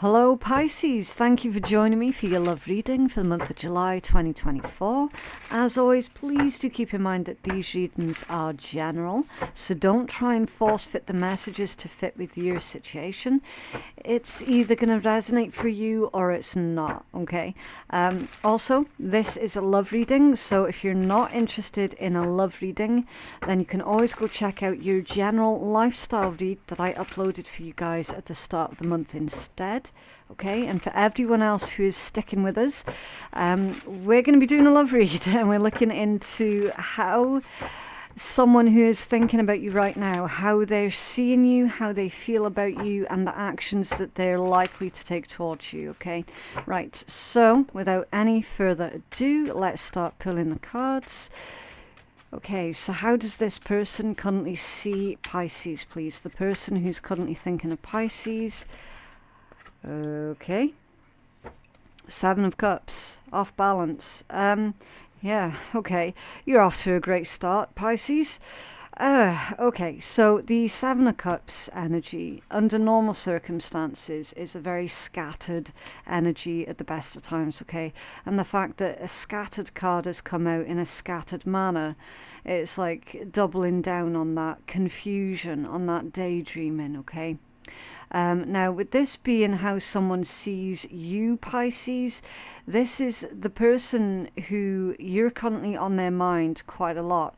Hello Pisces, thank you for joining me for your love reading for the month of July 2024. As always, please do keep in mind that these readings are general, so don't try and force fit the messages to fit with your situation. It's either going to resonate for you or it's not, okay? Also, this is a love reading, so if you're not interested in a love reading, then you can always go check out your general lifestyle read that I uploaded for you guys at the start of the month instead. Okay, and for everyone else who is sticking with us, we're going to be doing a love read, and we're looking into how someone who is thinking about you right now, how they're seeing you, how they feel about you, and the actions that they're likely to take towards you. Okay, right, so without any further ado, let's start pulling the cards. Okay, so how does this person currently see Pisces, please? The person who's currently thinking of Pisces. Okay. Seven of Cups. Off balance. Yeah, okay. You're off to a great start, Pisces. Okay, so the Seven of Cups energy, under normal circumstances, is a very scattered energy at the best of times, okay? And the fact that a scattered card has come out in a scattered manner, it's like doubling down on that confusion, on that daydreaming, okay? Now, with this being how someone sees you, Pisces, this is the person who you're currently on their mind quite a lot.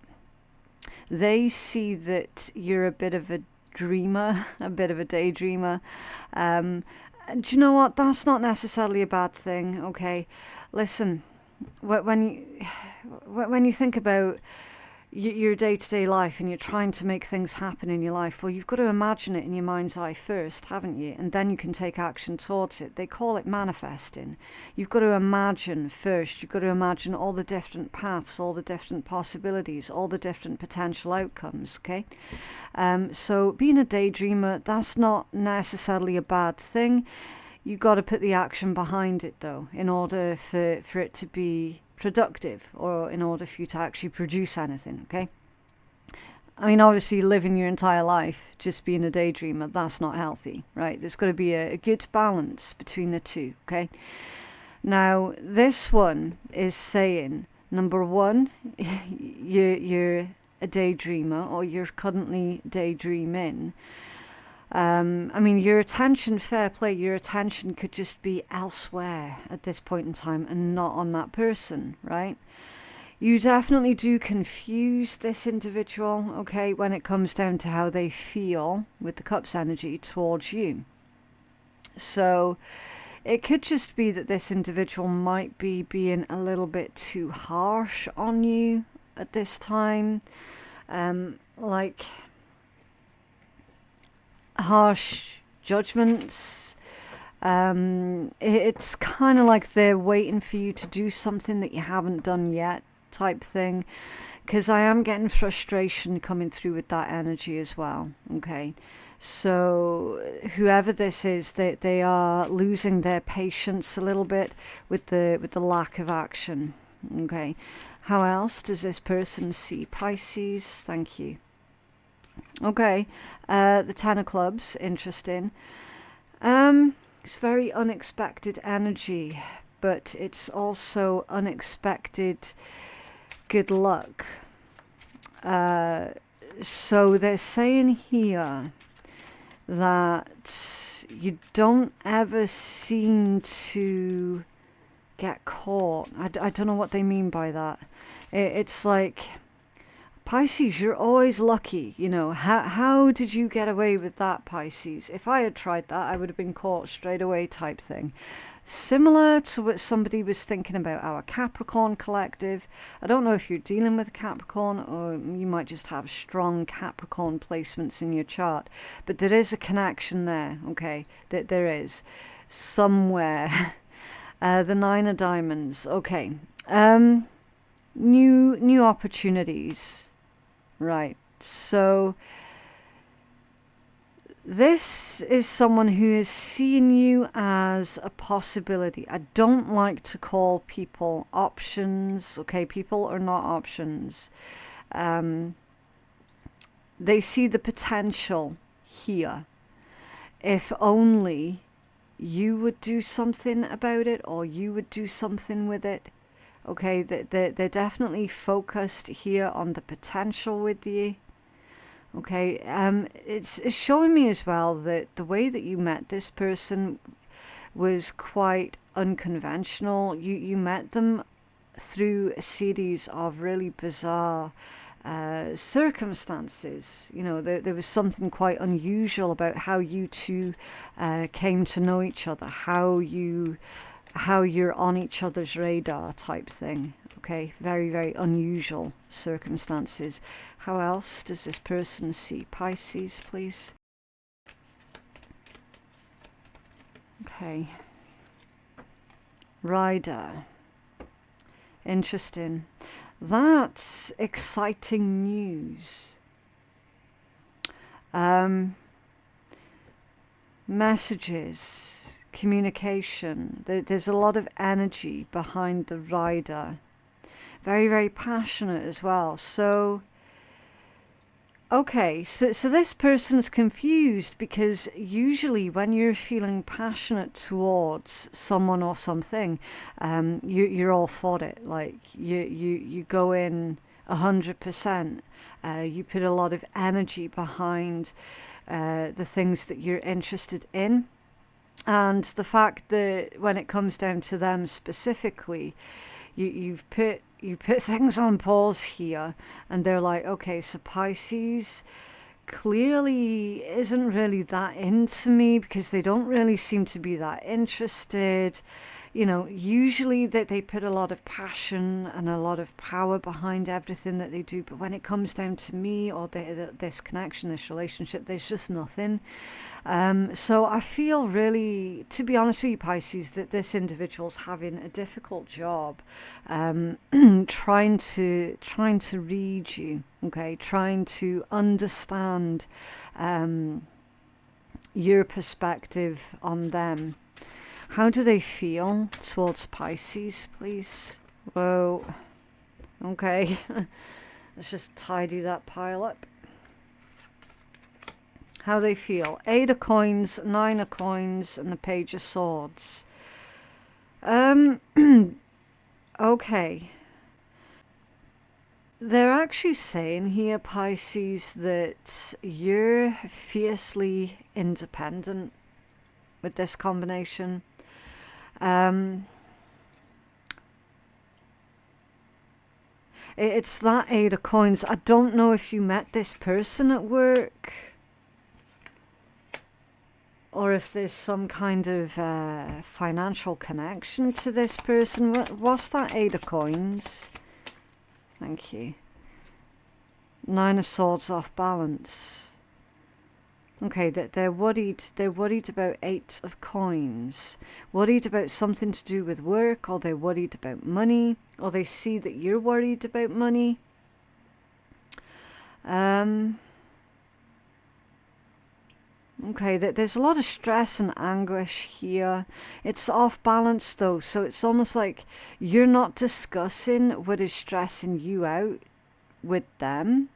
They see that you're a bit of a dreamer, a bit of a daydreamer. Do you know what? That's not necessarily a bad thing, okay? Listen, when you think about your day-to-day life and you're trying to make things happen in your life, well, you've got to imagine it in your mind's eye first, haven't you? And then you can take action towards it. They call it manifesting. You've got to imagine first. You've got to imagine all the different paths, all the different possibilities, all the different potential outcomes, okay? So being a daydreamer, that's not necessarily a bad thing. You've got to put the action behind it, though, in order for it to be productive, or in order for you to actually produce anything, okay? I mean, obviously, living your entire life just being a daydreamer, that's not healthy, right? There's got to be a good balance between the two, okay? Now, this one is saying, number one, you're a daydreamer, or you're currently daydreaming. I mean, your attention, fair play, your attention could just be elsewhere at this point in time and not on that person, right? You definitely do confuse this individual, okay, when it comes down to how they feel with the Cups energy towards you. So it could just be that this individual might be being a little bit too harsh on you at this time. Like harsh judgments. It's kind of like they're waiting for you to do something that you haven't done yet, type thing, because I am getting frustration coming through with that energy as well, okay? So whoever this is, they are losing their patience a little bit with the lack of action, okay? How else does this person see Pisces? Thank you. Okay, the Ten of Clubs, interesting. It's very unexpected energy, but it's also unexpected good luck. So they're saying here that you don't ever seem to get caught. I don't know what they mean by that. It's like, Pisces, you're always lucky, you know. How did you get away with that, Pisces? If I had tried that, I would have been caught straight away, type thing. Similar to what somebody was thinking about our Capricorn collective. I don't know if you're dealing with a Capricorn, or you might just have strong Capricorn placements in your chart. But there is a connection there, okay? That there is somewhere. The Nine of Diamonds, okay. New opportunities. Right, so this is someone who is seeing you as a possibility. I don't like to call people options, okay? People are not options. They see the potential here. If only you would do something about it, or you would do something with it. Okay, they're definitely focused here on the potential with you. Okay, it's showing me as well that the way that you met this person was quite unconventional. You met them through a series of really bizarre circumstances. You know, there was something quite unusual about how you two came to know each other, how you're on each other's radar type thing. Okay, very, very unusual circumstances. How else does this person see Pisces, please? Okay. Rider. Interesting. That's exciting news. Messages, communication. There's a lot of energy behind the rider. Very, very passionate as well. So, okay, so this person's confused because usually when you're feeling passionate towards someone or something, you're all for it. Like you go in 100%. You put a lot of energy behind the things that you're interested in, and the fact that when it comes down to them specifically, you put things on pause here, and they're like, okay, so Pisces clearly isn't really that into me because they don't really seem to be that interested. You know, usually they put a lot of passion and a lot of power behind everything that they do, but when it comes down to me or this connection, this relationship, there's just nothing. So I feel really, to be honest with you, Pisces, that this individual's having a difficult job trying to read you, okay, trying to understand your perspective on them. How do they feel towards Pisces, please? Whoa. Okay. Let's just tidy that pile up. How they feel. 8 of coins, 9 of coins, and the Page of Swords. Okay. They're actually saying here, Pisces, that you're fiercely independent with this combination. It's that 8 of coins. I don't know if you met this person at work, or if there's some kind of financial connection to this person. What's that 8 of coins? Thank you. 9 of Swords off balance. Okay, they're worried. They're worried about 8 of coins. Worried about something to do with work, or they're worried about money, or they see that you're worried about money. Okay, there's a lot of stress and anguish here. It's off balance though, so it's almost like you're not discussing what is stressing you out with them,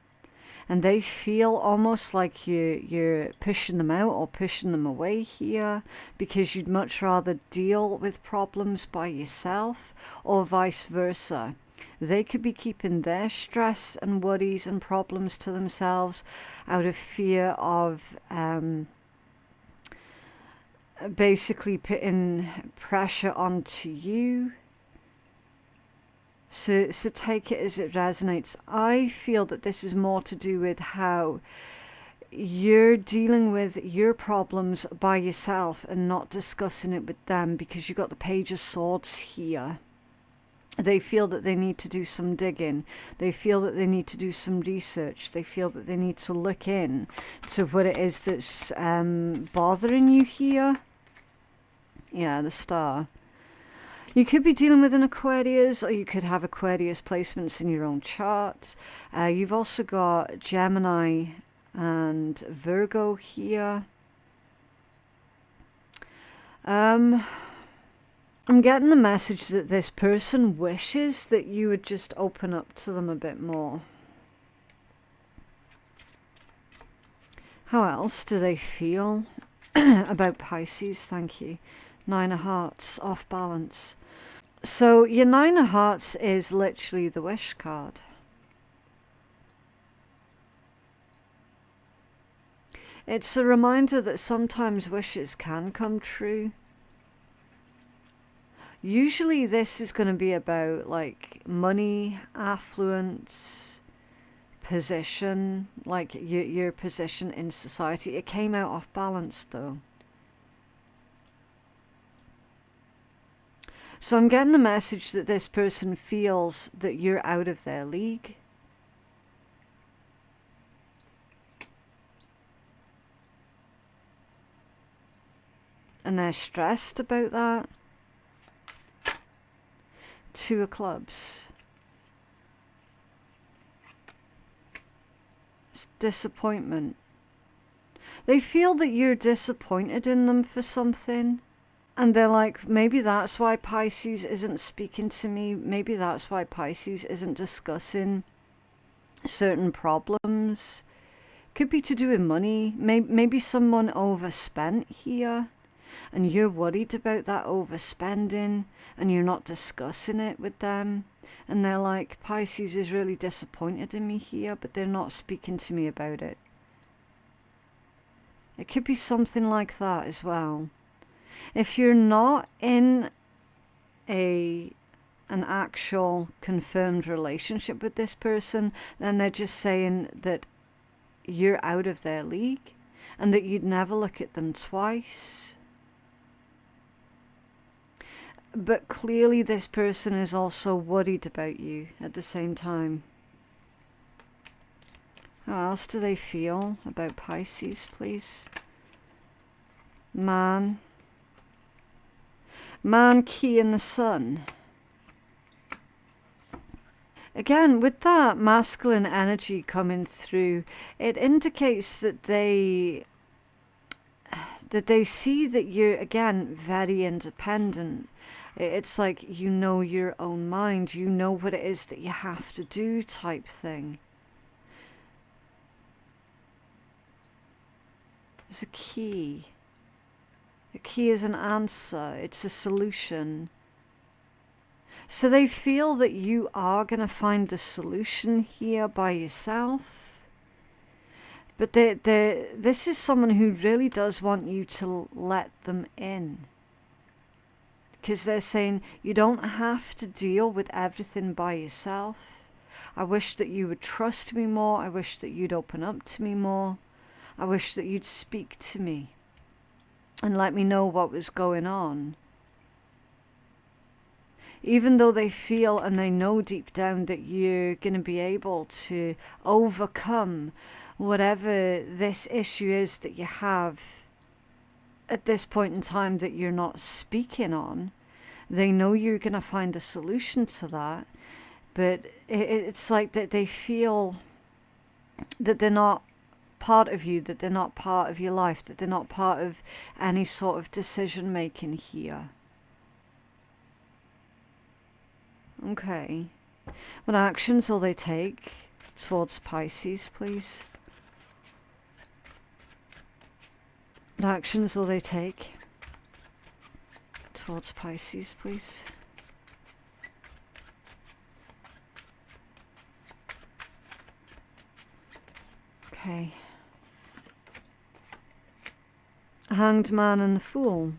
and they feel almost like you're pushing them out or pushing them away here because you'd much rather deal with problems by yourself, or vice versa. They could be keeping their stress and worries and problems to themselves out of fear of basically putting pressure onto you. So take it as it resonates. I feel that this is more to do with how you're dealing with your problems by yourself and not discussing it with them, because you've got the Page of Swords here. They feel that they need to do some digging. They feel that they need to do some research. They feel that they need to look in to what it is that's bothering you here. Yeah, the Star. You could be dealing with an Aquarius, or you could have Aquarius placements in your own chart. You've also got Gemini and Virgo here. I'm getting the message that this person wishes that you would just open up to them a bit more. How else do they feel? about Pisces. Thank you. Nine of Hearts, off balance. So your Nine of Hearts is literally the wish card. It's a reminder that sometimes wishes can come true. Usually this is going to be about like money, affluence, position, like your position in society. It came out off balance though. So I'm getting the message that this person feels that you're out of their league. And they're stressed about that. Two of Clubs. It's disappointment. They feel that you're disappointed in them for something. And they're like, maybe that's why Pisces isn't speaking to me. Maybe that's why Pisces isn't discussing certain problems. Could be to do with money. Maybe someone overspent here. And you're worried about that overspending. And you're not discussing it with them. And they're like, Pisces is really disappointed in me here. But they're not speaking to me about it. It could be something like that as well. If you're not in an actual confirmed relationship with this person, then they're just saying that you're out of their league and that you'd never look at them twice. But clearly this person is also worried about you at the same time. How else do they feel about Pisces, please? Man, Key in the Sun. Again, with that masculine energy coming through, it indicates that they see that you're, again, very independent. It's like you know your own mind, you know what it is that you have to do type thing. There's a key. A key is an answer. It's a solution. So they feel that you are going to find the solution here by yourself. But this is someone who really does want you to let them in. Because they're saying, you don't have to deal with everything by yourself. I wish that you would trust me more. I wish that you'd open up to me more. I wish that you'd speak to me and let me know what was going on. Even though they feel and they know deep down that you're going to be able to overcome whatever this issue is that you have at this point in time that you're not speaking on. They know you're going to find a solution to that. But it's like that they feel that they're not part of you, that they're not part of your life, that they're not part of any sort of decision making here. Okay. What actions will they take towards Pisces, please? What actions will they take towards Pisces, please? Okay. Hanged Man and the Fool.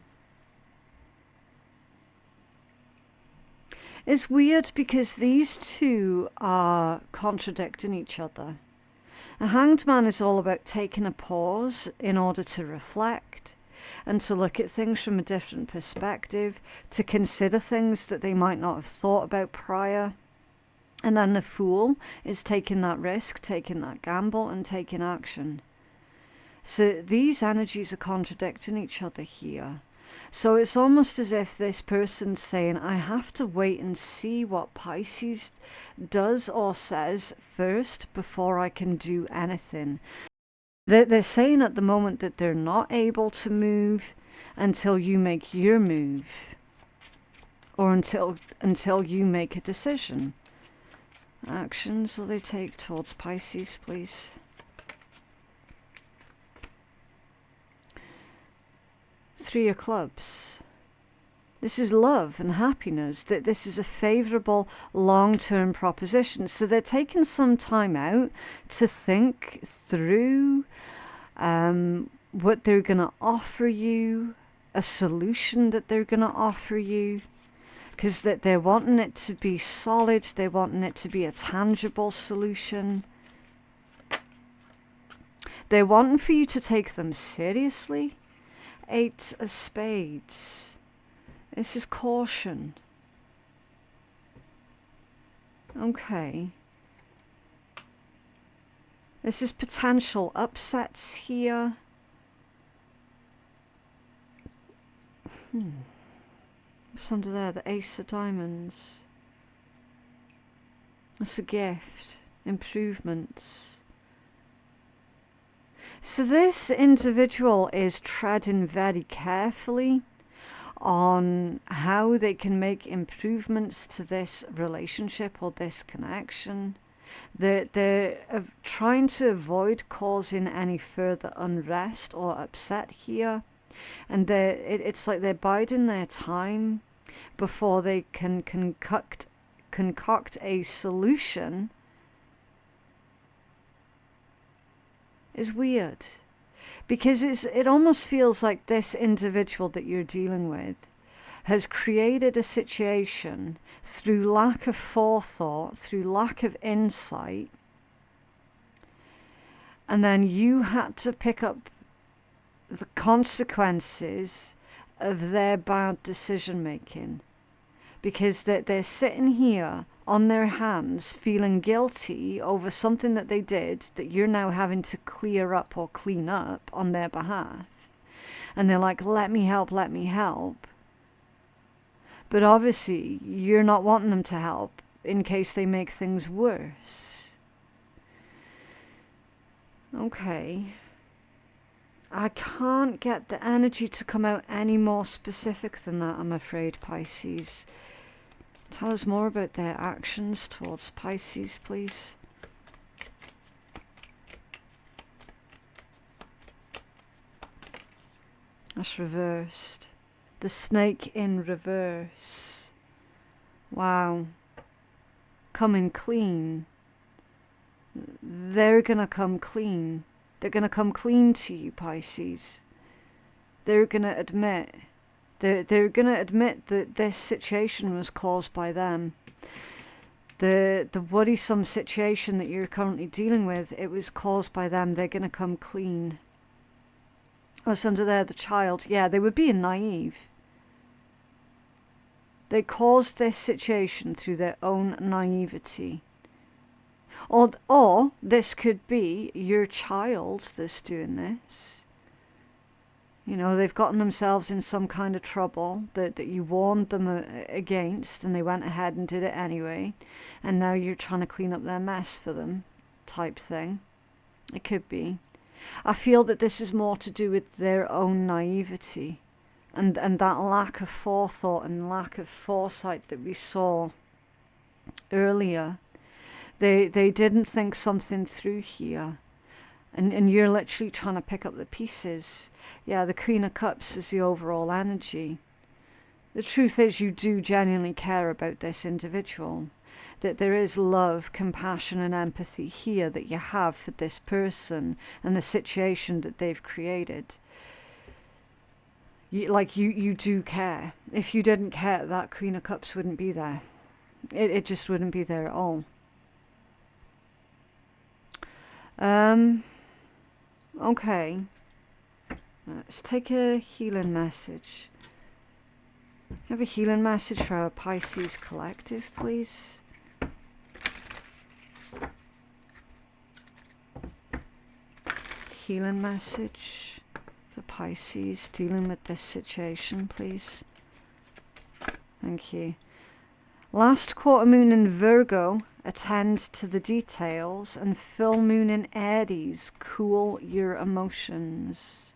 It's weird because these two are contradicting each other. A Hanged Man is all about taking a pause in order to reflect and to look at things from a different perspective, to consider things that they might not have thought about prior. And then the Fool is taking that risk, taking that gamble, and taking action. So these energies are contradicting each other here. So it's almost as if this person's saying, I have to wait and see what Pisces does or says first before I can do anything. They're saying at the moment that they're not able to move until you make your move, or until you make a decision. Actions will they take towards Pisces, please? Three of Clubs. This is love and happiness, that this is a favourable long-term proposition. So they're taking some time out to think through what they're going to offer you, a solution that they're going to offer you, because that they're wanting it to be solid, they're wanting it to be a tangible solution. They're wanting for you to take them seriously. Eight of Spades. This is caution. Okay. This is potential upsets here. What's under there? The Ace of Diamonds. That's a gift. Improvements. So this individual is treading very carefully on how they can make improvements to this relationship or this connection. They're trying to avoid causing any further unrest or upset here. And it's like they're biding their time before they can concoct a solution. Is weird. Because it almost feels like this individual that you're dealing with has created a situation through lack of forethought, through lack of insight, and then you had to pick up the consequences of their bad decision making, because they're sitting here on their hands feeling guilty over something that they did that you're now having to clear up or clean up on their behalf. And they're like, let me help, let me help. But obviously you're not wanting them to help in case they make things worse. Okay. I can't get the energy to come out any more specific than that, I'm afraid, Pisces. Tell us more about their actions towards Pisces, please. That's reversed. The snake in reverse. Wow. Coming clean. They're going to come clean. They're going to come clean to you, Pisces. They're going to admit. They're going to admit that this situation was caused by them. The worrisome situation that you're currently dealing with, it was caused by them. They're going to come clean. What's under there? The child. Yeah, they were being naive. They caused this situation through their own naivety. Or this could be your child that's doing this. You know, they've gotten themselves in some kind of trouble that you warned them against, and they went ahead and did it anyway. And now you're trying to clean up their mess for them, type thing. It could be. I feel that this is more to do with their own naivety and that lack of forethought and lack of foresight that we saw earlier. They didn't think something through here. And you're literally trying to pick up the pieces. Yeah, the Queen of Cups is the overall energy. The truth is you do genuinely care about this individual. That there is love, compassion and empathy here that you have for this person and the situation that they've created. You do care. If you didn't care, that Queen of Cups wouldn't be there. It just wouldn't be there at all. Okay. Let's take a healing message. Have a healing message for our Pisces collective, please. Healing message for Pisces dealing with this situation, please. Thank you. Last quarter moon in Virgo, attend to the details, and full moon in Aries, cool your emotions.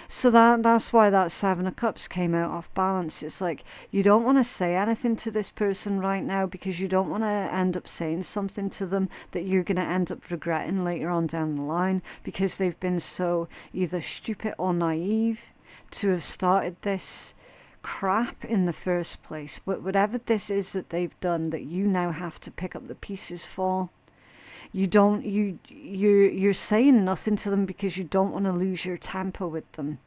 So that's why that Seven of Cups came out off balance. It's like you don't want to say anything to this person right now because you don't want to end up saying something to them that you're going to end up regretting later on down the line because they've been so either stupid or naive. to have started this crap in the first place. But whatever this is that they've done that you now have to pick up the pieces for, you're saying nothing to them because you don't want to lose your temper with them.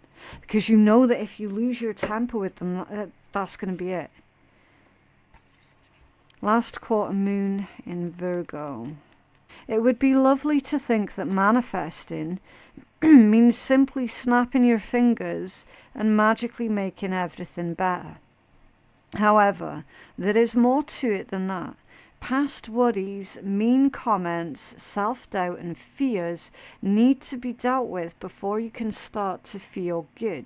Because you know that if you lose your temper with them, that's going to be it. Last quarter moon in Virgo. It would be lovely to think that manifesting means simply snapping your fingers and magically making everything better. However, there is more to it than that. Past worries, mean comments, self-doubt and fears need to be dealt with before you can start to feel good.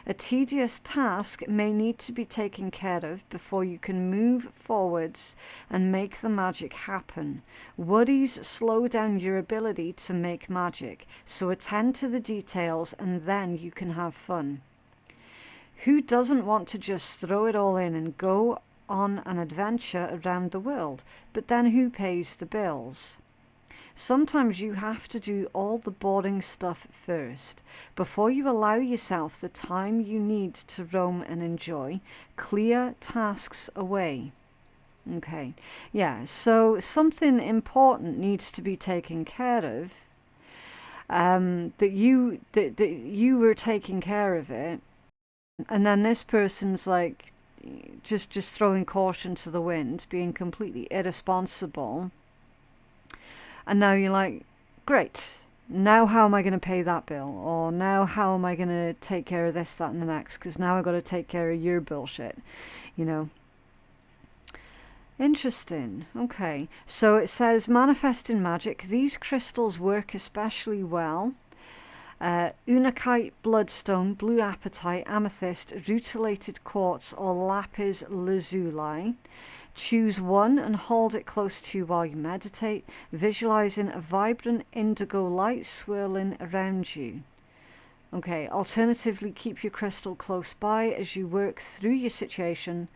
A tedious task may need to be taken care of before you can move forwards and make the magic happen. Worries slow down your ability to make magic, so attend to the details and then you can have fun. Who doesn't want to just throw it all in and go on an adventure around the world? But then who pays the bills? Sometimes you have to do all the boring stuff first. Before you allow yourself the time you need to roam and enjoy, clear tasks away. Okay, yeah, so something important needs to be taken care of. That you were taking care of it, and then this person's like just throwing caution to the wind, being completely irresponsible. And now you're like, great, now how am I going to pay that bill? Or now how am I going to take care of this, that, and the next? Because now I've got to take care of your bullshit, you know. Interesting. Okay. So it says, manifesting magic. These crystals work especially well. Unakite, bloodstone, blue apatite, amethyst, rutilated quartz, or lapis lazuli. Choose one and hold it close to you while you meditate, visualizing a vibrant indigo light swirling around you. Okay, alternatively, keep your crystal close by as you work through your situation,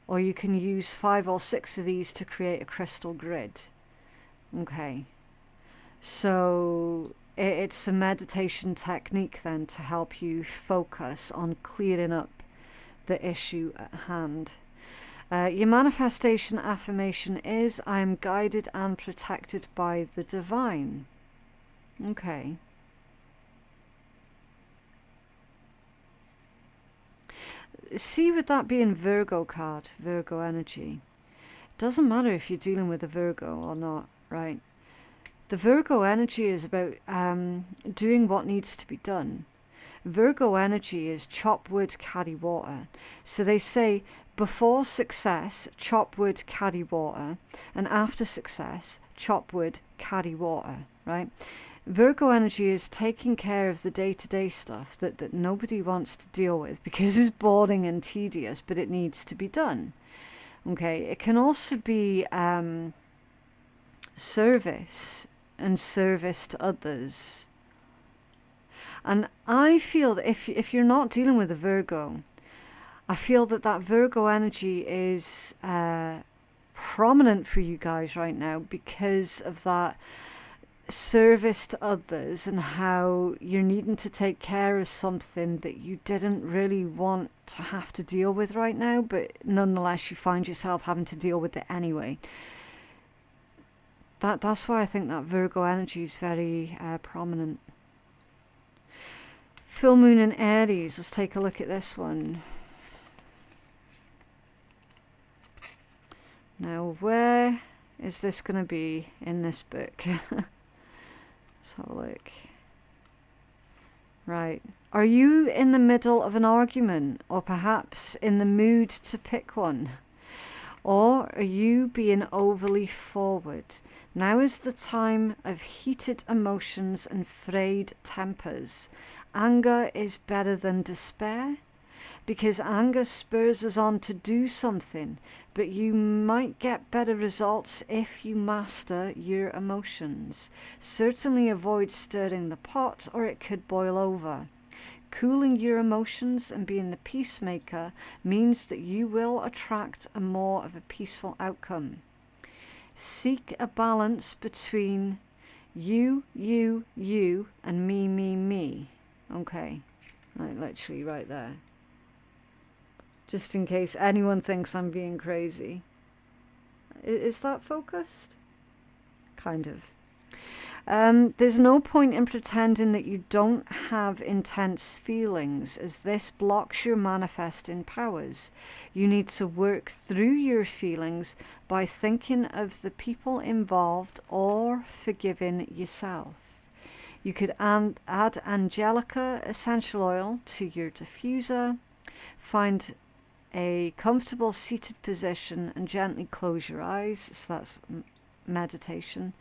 or you can use 5 or 6 of these to create a crystal grid. Okay, so it's a meditation technique then to help you focus on clearing up the issue at hand. Your manifestation affirmation is, I am guided and protected by the divine. Okay. See, with that being Virgo card, Virgo energy, doesn't matter if you're dealing with a Virgo or not, right? The Virgo energy is about doing what needs to be done. Virgo energy is chop wood, carry water. So they say, before success, chop wood, carry water, and after success, chop wood, carry water, right? Virgo energy is taking care of the day-to-day stuff that nobody wants to deal with because it's boring and tedious, but it needs to be done. Okay, it can also be service and service to others. And I feel that if you're not dealing with a Virgo, I feel that Virgo energy is prominent for you guys right now because of that service to others and how you're needing to take care of something that you didn't really want to have to deal with right now, but nonetheless you find yourself having to deal with it anyway. That's why I think that Virgo energy is very prominent. Full moon in Aries. Let's take a look at this one. Now, where is this going to be in this book? Let's have a look. Right. Are you in the middle of an argument, or perhaps in the mood to pick one? Or are you being overly forward? Now is the time of heated emotions and frayed tempers. Anger is better than despair, because anger spurs us on to do something, but you might get better results if you master your emotions. Certainly avoid stirring the pot, or it could boil over. Cooling your emotions and being the peacemaker means that you will attract a more of a peaceful outcome. Seek a balance between you, and me. Okay. Like literally right there. Just in case anyone thinks I'm being crazy. Is that focused? Kind of. There's no point in pretending that you don't have intense feelings, as this blocks your manifesting powers. You need to work through your feelings by thinking of the people involved or forgiving yourself. You could add Angelica essential oil to your diffuser. Find a comfortable seated position and gently close your eyes. So that's meditation.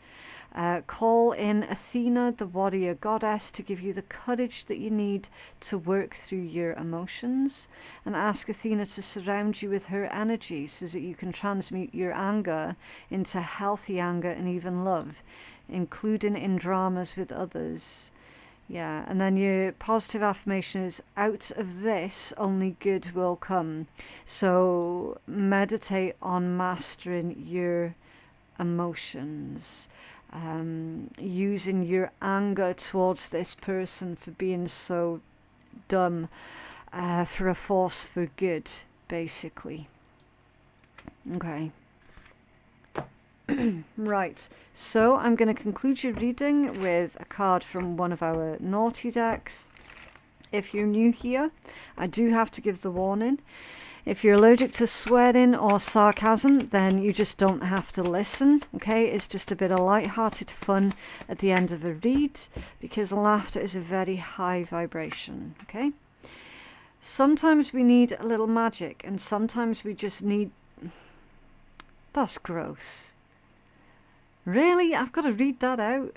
Call in Athena, the warrior goddess, to give you the courage that you need to work through your emotions, and ask Athena to surround you with her energy so that you can transmute your anger into healthy anger and even love, including in dramas with others. Yeah, and then your positive affirmation is, out of this only good will come. So meditate on mastering your emotions. Using your anger towards this person for being so dumb for a force for good, basically. Okay. Right, so I'm going to conclude your reading with a card from one of our naughty decks. If you're new here, I do have to give the warning. If you're allergic to swearing or sarcasm, then you just don't have to listen, okay? It's just a bit of light-hearted fun at the end of a read, because laughter is a very high vibration, okay? Sometimes we need a little magic, and sometimes we just need... That's gross. Really? I've got to read that out?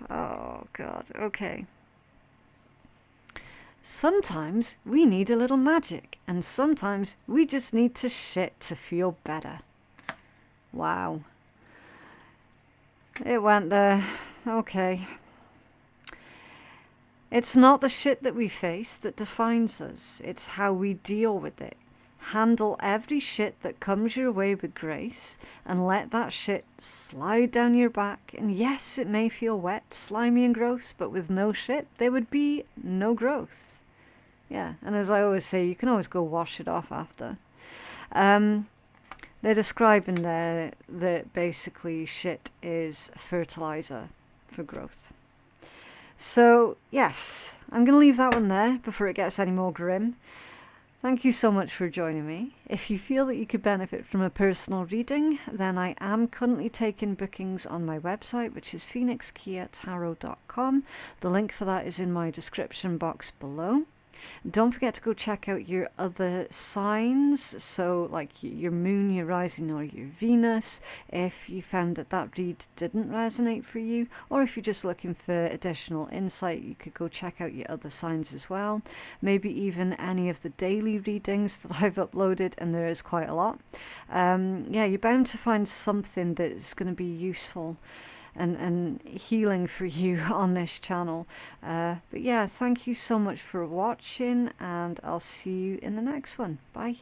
Oh, God. Okay. Sometimes we need a little magic, and sometimes we just need to shit to feel better. Wow. It went there. Okay. It's not the shit that we face that defines us. It's how we deal with it. Handle every shit that comes your way with grace, and let that shit slide down your back. And yes, it may feel wet, slimy and gross, but with no shit, there would be no growth. Yeah, and as I always say, you can always go wash it off after. They're describing there that basically shit is fertilizer for growth. So, yes, I'm going to leave that one there before it gets any more grim. Thank you so much for joining me. If you feel that you could benefit from a personal reading, then I am currently taking bookings on my website, which is phoenixkeiatarot.com. The link for that is in my description box below. Don't forget to go check out your other signs, so like your moon, your rising, or your Venus, if you found that that read didn't resonate for you, or if you're just looking for additional insight, you could go check out your other signs as well. Maybe even any of the daily readings that I've uploaded, and there is quite a lot. Yeah, you're bound to find something that's going to be useful and healing for you on this channel. But yeah, thank you so much for watching, and I'll see you in the next one. Bye.